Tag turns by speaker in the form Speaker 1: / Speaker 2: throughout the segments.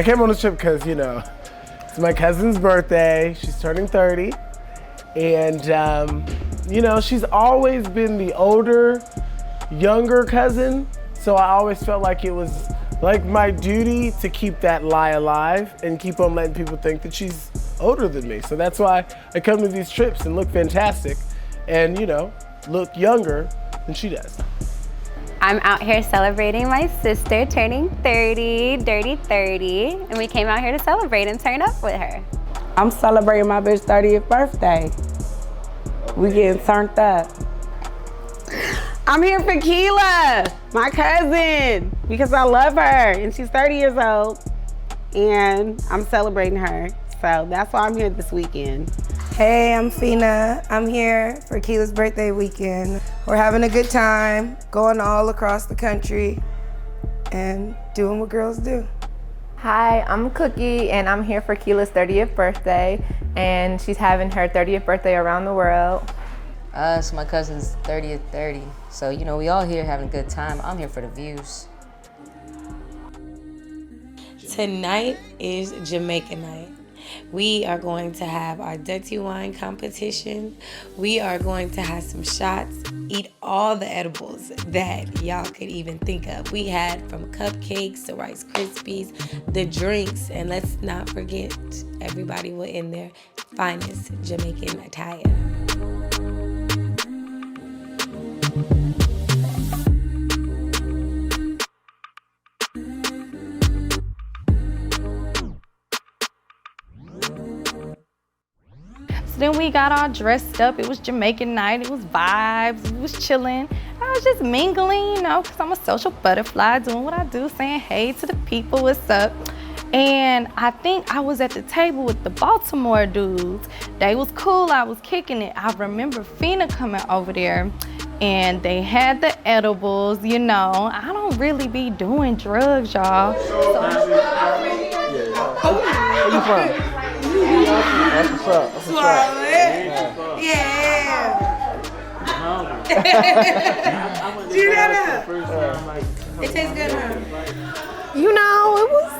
Speaker 1: I came on this trip because, you know, it's my cousin's birthday. She's turning 30. And, you know, she's always been the older, younger cousin. So I always felt like it was like my duty to keep that lie alive and keep on letting people think that she's older than me. So that's why I come to these trips and look fantastic and, you know, look younger than she does.
Speaker 2: I'm out here celebrating my sister turning 30, dirty 30, and we came out here to celebrate and turn up with her.
Speaker 3: I'm celebrating my bitch's 30th birthday. We getting turned up. I'm here for Keela, my cousin, because I love her, and she's 30 years old, and I'm celebrating her. So that's why I'm here this weekend.
Speaker 4: Hey, I'm Fina. I'm here for Keela's birthday weekend. We're having a good time, going all across the country and doing what girls do.
Speaker 5: Hi, I'm Cookie, and I'm here for Keela's 30th birthday, and she's having her 30th birthday around the world.
Speaker 6: It's my cousin's 30th 30, so you know, we all here having a good time. I'm here for the views.
Speaker 3: Tonight is Jamaica night. We are going to have our dirty wine competition. We are going to have some shots, eat all the edibles that y'all could even think of. We had from cupcakes to Rice Krispies, the drinks, and let's not forget, everybody was in their finest Jamaican attire.
Speaker 7: Then we got all dressed up. It was Jamaican night. It was vibes. We was chilling. I was just mingling, you know, because I'm a social butterfly, doing what I do, saying hey to the people, what's up. And I think I was at the table with the Baltimore dudes. They was cool. I was kicking it. I remember Fina coming over there, and they had the edibles, you know. I don't really be doing drugs, y'all.
Speaker 1: Where you from? That's what's up. That's what's up.
Speaker 4: Yeah. It tastes good, huh?
Speaker 8: You know,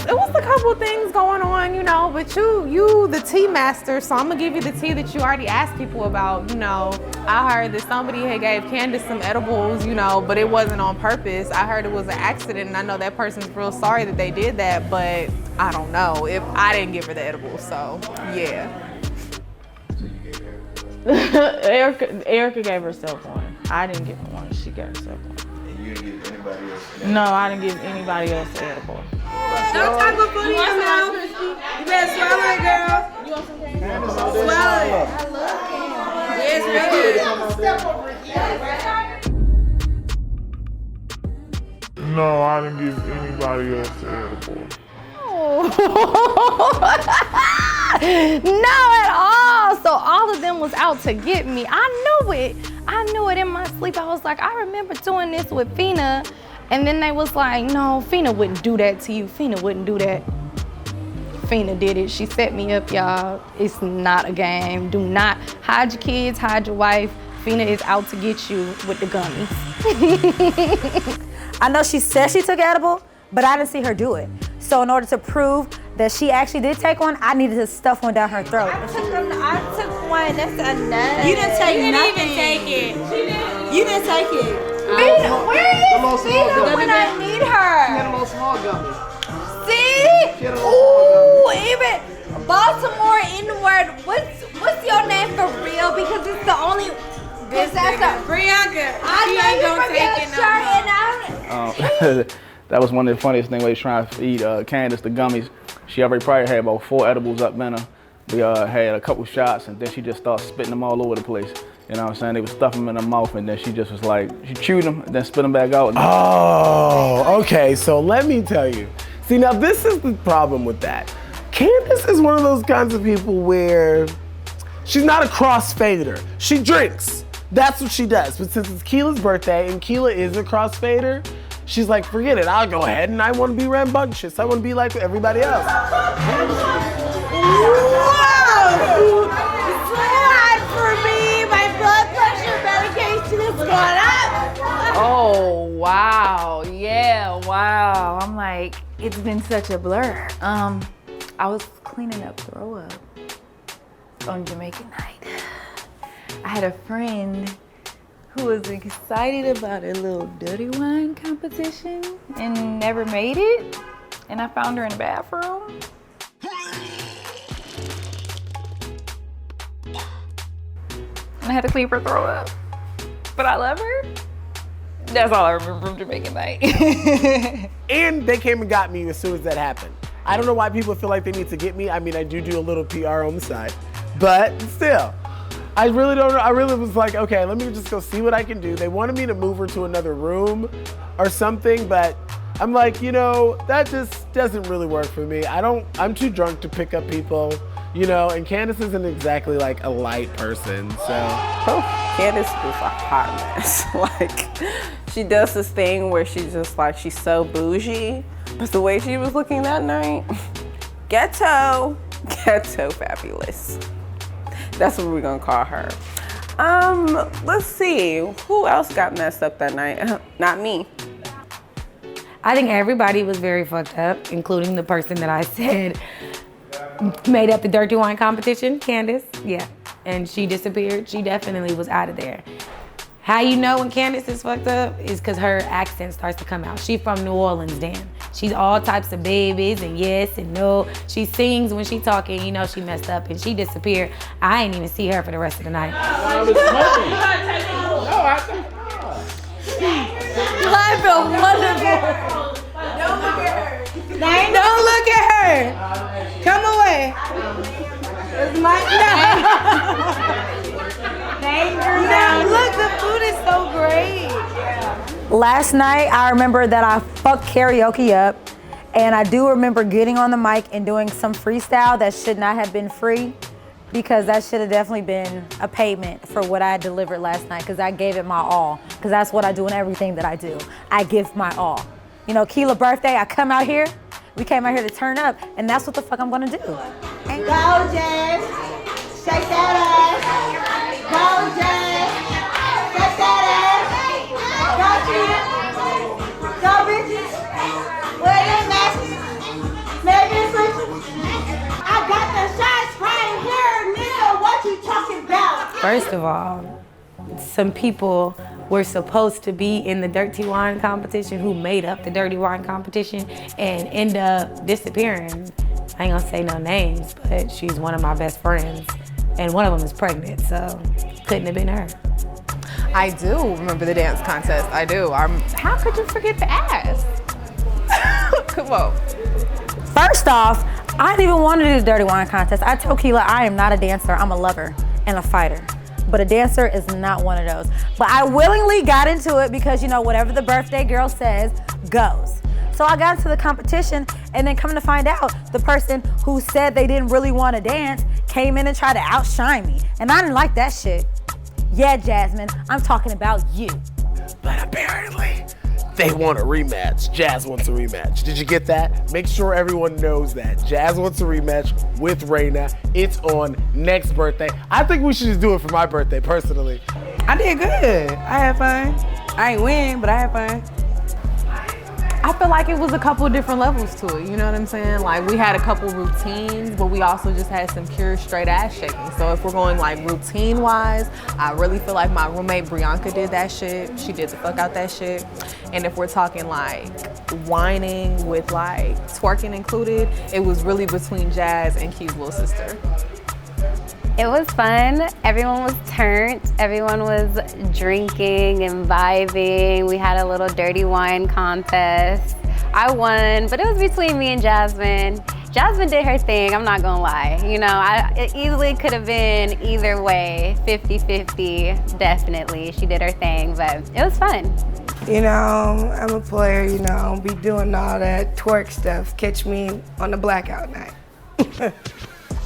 Speaker 8: it was a couple things going on, you know, but you the tea master, so I'm gonna give you the tea that you already asked people about. You know, I heard that somebody had gave Kandice some edibles, you know, but it wasn't on purpose. I heard it was an accident, and I know that person's real sorry that they did that, but I don't know if I didn't give her the edibles, so yeah.
Speaker 9: Erica gave herself one. I didn't give her one. She gave herself one.
Speaker 10: And you didn't give anybody else?
Speaker 9: No, I didn't give anybody else an edible.
Speaker 4: Don't talk about food in your mouth. You better swallow it, girl.
Speaker 9: You want some candy?
Speaker 4: Swallow it. I love candy.
Speaker 10: No, I didn't give anybody else the edible.
Speaker 7: Not at all. So all of them was out to get me. I knew it in my sleep. I was like, I remember doing this with Fina. And then they was like, no, Fina wouldn't do that to you. Fina wouldn't do that. Fina did it. She set me up, y'all. It's not a game. Do not hide your kids, hide your wife. Fina is out to get you with the gummies.
Speaker 11: I know she said she took edible, but I didn't see her do it. So in order to prove that she actually did take one, I needed to stuff one down her throat.
Speaker 2: I took one, that's enough.
Speaker 11: You didn't take
Speaker 2: You
Speaker 11: nothing.
Speaker 2: didn't even take it.
Speaker 11: You didn't take it.
Speaker 2: Fina, where is Fina when I need her?
Speaker 1: She had a little small gummy.
Speaker 2: See? Ooh, even Baltimore N-word. What's your name for real? Because it's the only. Cause that's a
Speaker 4: Brianka.
Speaker 2: I know you from your shirt and I.
Speaker 12: That was one of the funniest things when they trying to feed Kandice the gummies. She already probably had about 4 edibles up in her. We had a couple shots, and then she just started spitting them all over the place. You know what I'm saying? They would stuff them in her mouth, and then she just was like, she chewed them, and then spit them back out.
Speaker 1: Oh, okay, so let me tell you. See, now this is the problem with that. Kandice is one of those kinds of people where she's not a crossfader. She drinks. That's what she does. But since it's Keela's birthday, and Keela is a crossfader, she's like, forget it, I'll go ahead and I want to be rambunctious. I want to be like everybody else.
Speaker 2: Whoa! Slide for me. My blood pressure medication is going up.
Speaker 9: Oh, wow. Yeah,
Speaker 13: Wow, I'm like, it's been such a blur. I was cleaning up throw up on Jamaican night. I had a friend who was excited about a little dirty wine competition and never made it. And I found her in the bathroom. And I had to clean her throw up. But I love her. That's all I remember from Jamaican night.
Speaker 1: And they came and got me as soon as that happened. I don't know why people feel like they need to get me. I mean, I do a little PR on the side, but still, I really don't know. I really was like, okay, let me just go see what I can do. They wanted me to move her to another room or something, but I'm like, you know, that just doesn't really work for me. I'm too drunk to pick up people, you know, and Kandice isn't exactly like a light person, so.
Speaker 14: Kandice is a hot mess. Like, she does this thing where she's just like, she's so bougie, but the way she was looking that night, ghetto fabulous. That's what we're gonna call her. Let's see, who else got messed up that night? Not me.
Speaker 3: I think everybody was very fucked up, including the person that I said made up the dirty wine competition, Kandice. Yeah, and she disappeared. She definitely was out of there. How you know when Kandice is fucked up is because her accent starts to come out. She's from New Orleans, damn. She's all types of babies and yes and no. She sings when she talking, you know she messed up and she disappeared. I ain't even see her for the rest of the night.
Speaker 2: I feel wonderful.
Speaker 4: Don't look at her.
Speaker 2: Don't look at her. Come away. It's my no. Look, the food is so great.
Speaker 11: Last night, I remember that I fucked karaoke up, and I do remember getting on the mic and doing some freestyle that should not have been free, because that should have definitely been a payment for what I delivered last night, because I gave it my all, because that's what I do in everything that I do. I give my all. You know, Keela's birthday, I come out here, we came out here to turn up, and that's what the fuck I'm gonna do.
Speaker 2: Go, Jazz. Shake that ass. Go, Jazz. Shake that ass. Go, kids. Go, bitches. Wear your masks. Maybe it's I got the shots right here, nigga. What you talking about?
Speaker 3: First of all, some people were supposed to be in the dirty wine competition who made up the dirty wine competition and end up disappearing. I ain't gonna say no names, but she's one of my best friends. And one of them is pregnant, so couldn't have been her.
Speaker 8: I do remember the dance contest, I do. How could you forget to ask? Come on.
Speaker 11: First off, I didn't even want to do the dirty wine contest. I told Keela I am not a dancer, I'm a lover and a fighter. But a dancer is not one of those. But I willingly got into it because, you know, whatever the birthday girl says goes. So I got into the competition, and then coming to find out, the person who said they didn't really want to dance came in and tried to outshine me. And I didn't like that shit. Yeah, Jasmine, I'm talking about you.
Speaker 1: But apparently, they want a rematch. Jazz wants a rematch. Did you get that? Make sure everyone knows that. Jazz wants a rematch with Raina. It's on next birthday. I think we should just do it for my birthday, personally.
Speaker 15: I did good. I had fun. I ain't win, but I had fun.
Speaker 8: I feel like it was a couple of different levels to it, you know what I'm saying? Like, we had a couple routines, but we also just had some pure straight ass shaking. So if we're going like routine wise, I really feel like my roommate Brianka did that shit. She did the fuck out that shit. And if we're talking like whining with like twerking included, it was really between Jazz and Key's little sister.
Speaker 16: It was fun. Everyone was turned. Everyone was drinking and vibing. We had a little dirty wine contest. I won, but it was between me and Jasmine. Jasmine did her thing, I'm not gonna lie. You know, it easily could have been either way, 50-50, definitely. She did her thing, but it was fun.
Speaker 4: You know, I'm a player, you know, be doing all that twerk stuff. Catch me on the blackout night.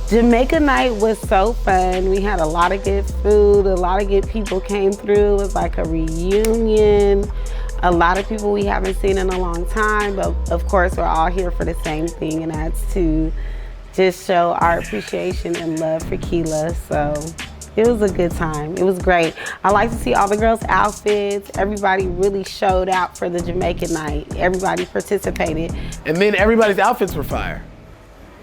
Speaker 17: Jamaica night was so fun. We had a lot of good food. A lot of good people came through. It was like a reunion. A lot of people we haven't seen in a long time, but of course we're all here for the same thing, and that's to just show our appreciation and love for Keela. So It was a good time. It was great. I like to see all the girls' outfits. Everybody really showed out for the Jamaican night. Everybody participated.
Speaker 1: And then everybody's outfits were fire.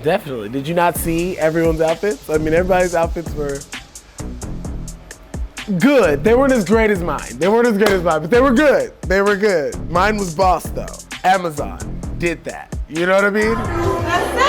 Speaker 1: Definitely. Did you not see everyone's outfits? I mean, everybody's outfits were good. They weren't as great as mine. But they were good. Mine was boss though. Amazon did that. You know what I mean?